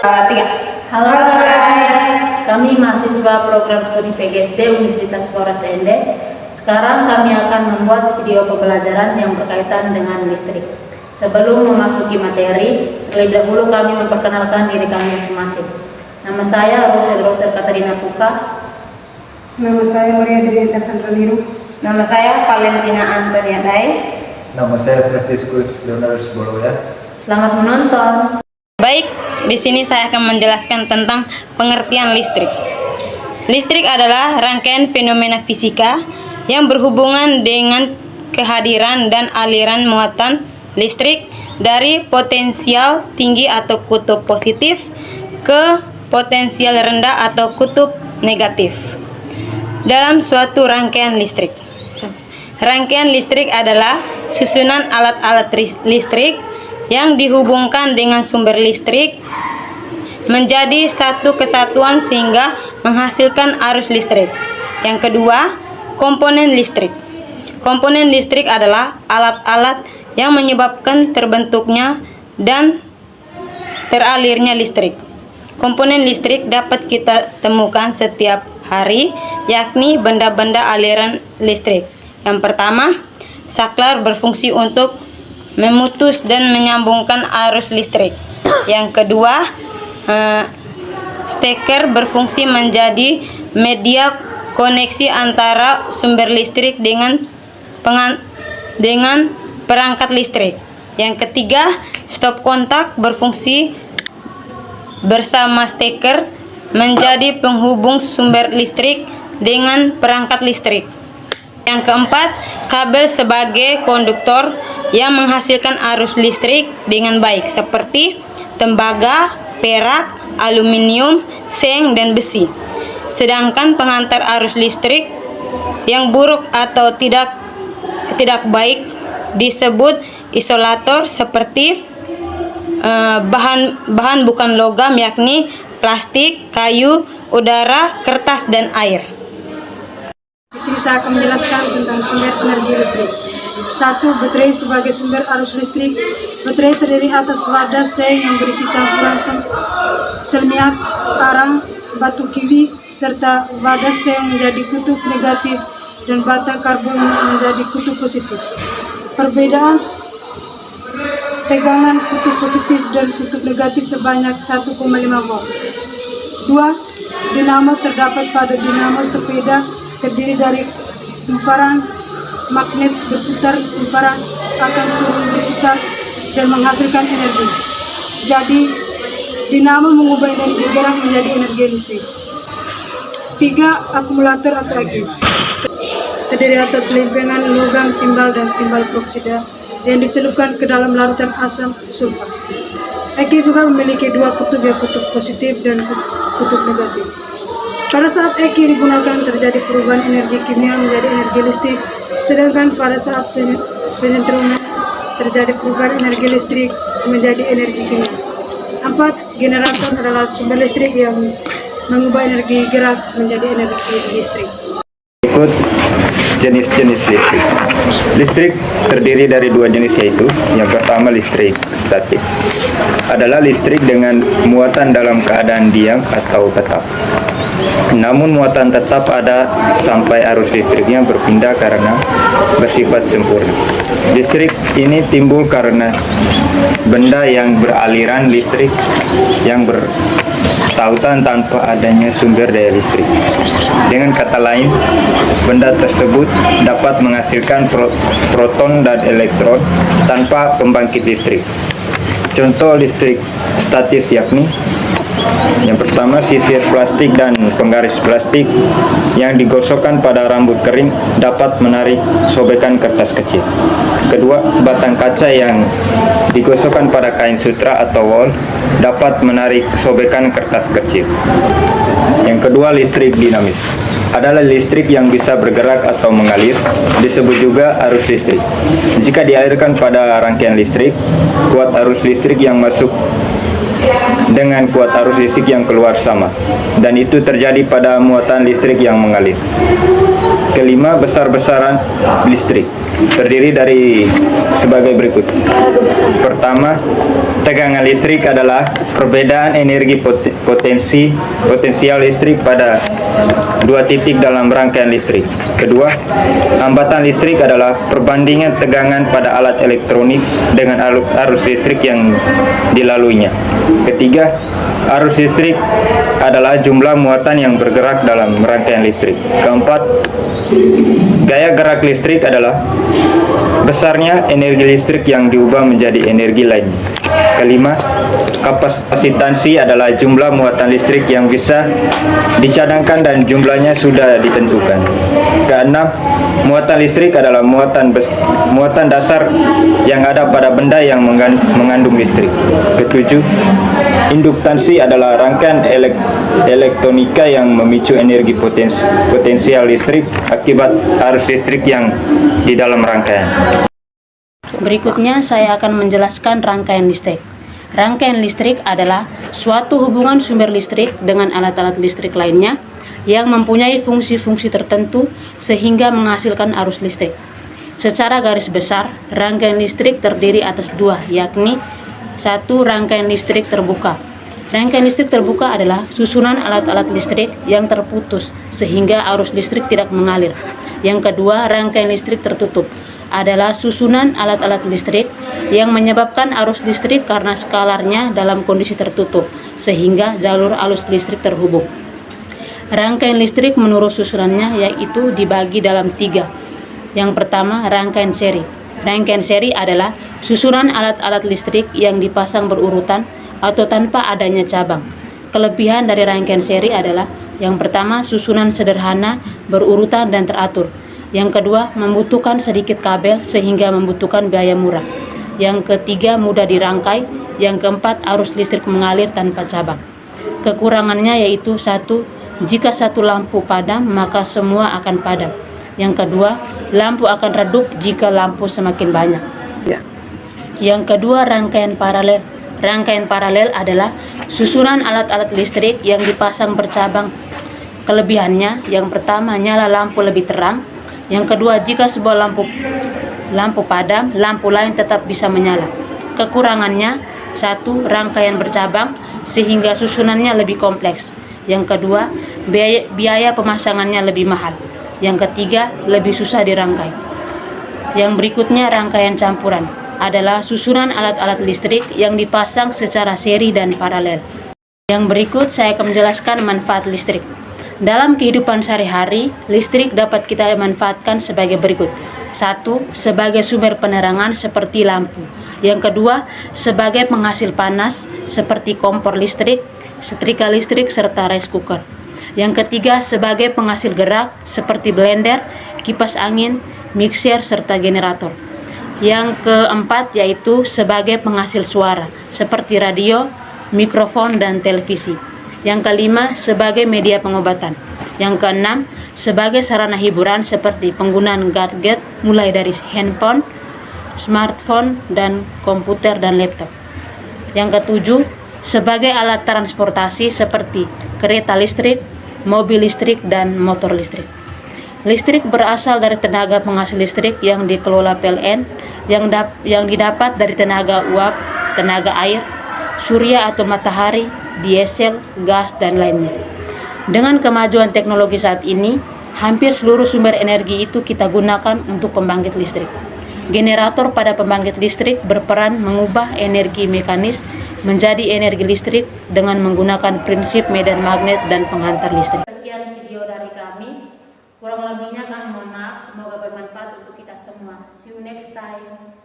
Tiga. Halo guys, kami mahasiswa program studi PGSD Universitas Flores Ende. Sekarang kami akan membuat video pembelajaran yang berkaitan dengan listrik. Sebelum memasuki materi, terlebih dahulu kami memperkenalkan diri kami masing-masing. Nama saya Roser Katarina Puka. Nama saya Maria Delieta Sandraniru. Nama saya Valentina Antonia Dai. Nama saya Franciscus Leonardus Boloya. Selamat menonton. Baik, di sini saya akan menjelaskan tentang pengertian listrik. Listrik adalah rangkaian fenomena fisika yang berhubungan dengan kehadiran dan aliran muatan listrik dari potensial tinggi atau kutub positif ke potensial rendah atau kutub negatif dalam suatu rangkaian listrik. Rangkaian listrik adalah susunan alat-alat listrik yang dihubungkan dengan sumber listrik menjadi satu kesatuan sehingga menghasilkan arus listrik. Yang kedua, komponen listrik. Komponen listrik adalah alat-alat yang menyebabkan terbentuknya dan teralirnya listrik. Komponen listrik dapat kita temukan setiap hari, yakni benda-benda aliran listrik. Yang pertama, saklar berfungsi untuk memutus dan menyambungkan arus listrik. Yang kedua, steker berfungsi menjadi media koneksi antara sumber listrik dengan perangkat listrik. Yang ketiga, stop kontak berfungsi bersama steker menjadi penghubung sumber listrik dengan perangkat listrik. Yang keempat, kabel sebagai konduktor yang menghasilkan arus listrik dengan baik seperti tembaga, perak, aluminium, seng, dan besi. Sedangkan pengantar arus listrik yang buruk atau tidak baik disebut isolator seperti bahan bukan logam, yakni plastik, kayu, udara, kertas, dan air. Di sini saya akan menjelaskan tentang sumber energi listrik. 1. Baterai sebagai sumber arus listrik. Baterai terdiri atas wadah seng yang berisi campuran sel minyak, arang, batu kiwi, serta wadah seng menjadi kutub negatif dan bata karbon menjadi kutub positif. Perbedaan tegangan kutub positif dan kutub negatif sebanyak 1,5 volt. 2. Dinamo terdapat pada dinamo sepeda terdiri dari kumparan magnet berputar, kumparan akan turun berputar dan menghasilkan energi. Jadi, dinamo mengubah energi gerak menjadi energi listrik. 3. Akumulator atau agi terdiri atas lempengan logam timbal dan timbal peroksida yang dicelupkan ke dalam larutan asam sulfat. Agi juga memiliki dua kutub, ya kutub positif dan kutub negatif. Pada saat Eki digunakan terjadi perubahan energi kimia menjadi energi listrik, sedangkan pada saat penyentruman terjadi perubahan energi listrik menjadi energi kimia. 4. Generator adalah sumber listrik yang mengubah energi gerak menjadi energi listrik. Berikut jenis-jenis listrik. Listrik terdiri dari dua jenis, yaitu yang pertama listrik statis, adalah listrik dengan muatan dalam keadaan diam atau tetap. Namun muatan tetap ada sampai arus listriknya berpindah karena bersifat sempurna. Listrik ini timbul karena benda yang beraliran listrik yang bertautan tanpa adanya sumber daya listrik. Dengan kata lain, benda tersebut dapat menghasilkan proton dan elektron tanpa pembangkit listrik. Contoh listrik statis yakni yang pertama, sisir plastik dan penggaris plastik yang digosokkan pada rambut kering dapat menarik sobekan kertas kecil. Kedua, batang kaca yang digosokkan pada kain sutra atau wol dapat menarik sobekan kertas kecil. Yang kedua, listrik dinamis adalah listrik yang bisa bergerak atau mengalir, disebut juga arus listrik. Jika dialirkan pada rangkaian listrik, kuat arus listrik yang masuk dengan kuat arus listrik yang keluar sama, dan itu terjadi pada muatan listrik yang mengalir. Kelima, besar-besaran listrik terdiri dari sebagai berikut. Pertama, tegangan listrik adalah perbedaan energi potensial listrik pada dua titik dalam rangkaian listrik. Kedua, hambatan listrik adalah perbandingan tegangan pada alat elektronik dengan arus listrik yang dilaluinya. Ketiga, arus listrik adalah jumlah muatan yang bergerak dalam rangkaian listrik. Keempat, gaya gerak listrik adalah besarnya energi listrik yang diubah menjadi energi lain. Kelima, kapasitansi adalah jumlah muatan listrik yang bisa dicadangkan dan jumlahnya sudah ditentukan. Keenam, muatan listrik adalah muatan dasar yang ada pada benda yang mengandung listrik. Ketujuh, induktansi adalah rangkaian elektronika yang memicu energi potensial listrik akibat arus listrik yang di dalam rangkaian. Berikutnya saya akan menjelaskan rangkaian listrik. Rangkaian listrik adalah suatu hubungan sumber listrik dengan alat-alat listrik lainnya yang mempunyai fungsi-fungsi tertentu sehingga menghasilkan arus listrik. Secara garis besar, rangkaian listrik terdiri atas dua, yakni satu, rangkaian listrik terbuka. Rangkaian listrik terbuka adalah susunan alat-alat listrik yang terputus sehingga arus listrik tidak mengalir. Yang kedua, rangkaian listrik tertutup adalah susunan alat-alat listrik yang menyebabkan arus listrik karena skalarnya dalam kondisi tertutup sehingga jalur arus listrik terhubung. Rangkaian listrik menurut susunannya yaitu dibagi dalam tiga. Yang pertama, rangkaian seri. Rangkaian seri adalah susunan alat-alat listrik yang dipasang berurutan atau tanpa adanya cabang. Kelebihan dari rangkaian seri adalah yang pertama, susunan sederhana, berurutan dan teratur. Yang kedua, membutuhkan sedikit kabel sehingga membutuhkan biaya murah. Yang ketiga, mudah dirangkai. Yang keempat, arus listrik mengalir tanpa cabang. Kekurangannya yaitu satu, jika satu lampu padam maka semua akan padam. Yang kedua, lampu akan redup jika lampu semakin banyak. Yang kedua, rangkaian paralel. Rangkaian paralel adalah susunan alat-alat listrik yang dipasang bercabang. Kelebihannya, yang pertama, nyala lampu lebih terang. Yang kedua, jika sebuah lampu padam, lampu lain tetap bisa menyala. Kekurangannya, satu, rangkaian bercabang sehingga susunannya lebih kompleks. Yang kedua, biaya pemasangannya lebih mahal. Yang ketiga, lebih susah dirangkai. Yang berikutnya, rangkaian campuran adalah susunan alat-alat listrik yang dipasang secara seri dan paralel. Yang berikut saya akan menjelaskan manfaat listrik. Dalam kehidupan sehari-hari, listrik dapat kita manfaatkan sebagai berikut. Satu, sebagai sumber penerangan seperti lampu. Yang kedua, sebagai penghasil panas seperti kompor listrik, setrika listrik, serta rice cooker. Yang ketiga, sebagai penghasil gerak seperti blender, kipas angin, mixer, serta generator. Yang keempat yaitu sebagai penghasil suara seperti radio, mikrofon, dan televisi. Yang kelima, sebagai media pengobatan. Yang keenam, sebagai sarana hiburan seperti penggunaan gadget mulai dari handphone, smartphone, dan komputer dan laptop. Yang ketujuh, sebagai alat transportasi seperti kereta listrik, mobil listrik, dan motor listrik. Listrik berasal dari tenaga penghasil listrik yang dikelola PLN yang didapat dari tenaga uap, tenaga air, surya atau matahari, diesel, gas, dan lainnya. Dengan kemajuan teknologi saat ini, hampir seluruh sumber energi itu kita gunakan untuk pembangkit listrik. Generator pada pembangkit listrik berperan mengubah energi mekanis menjadi energi listrik dengan menggunakan prinsip medan magnet dan penghantar listrik. Sekian video dari kami. Kurang lebihnya kami mohon maaf. Semoga bermanfaat untuk kita semua. See you next time.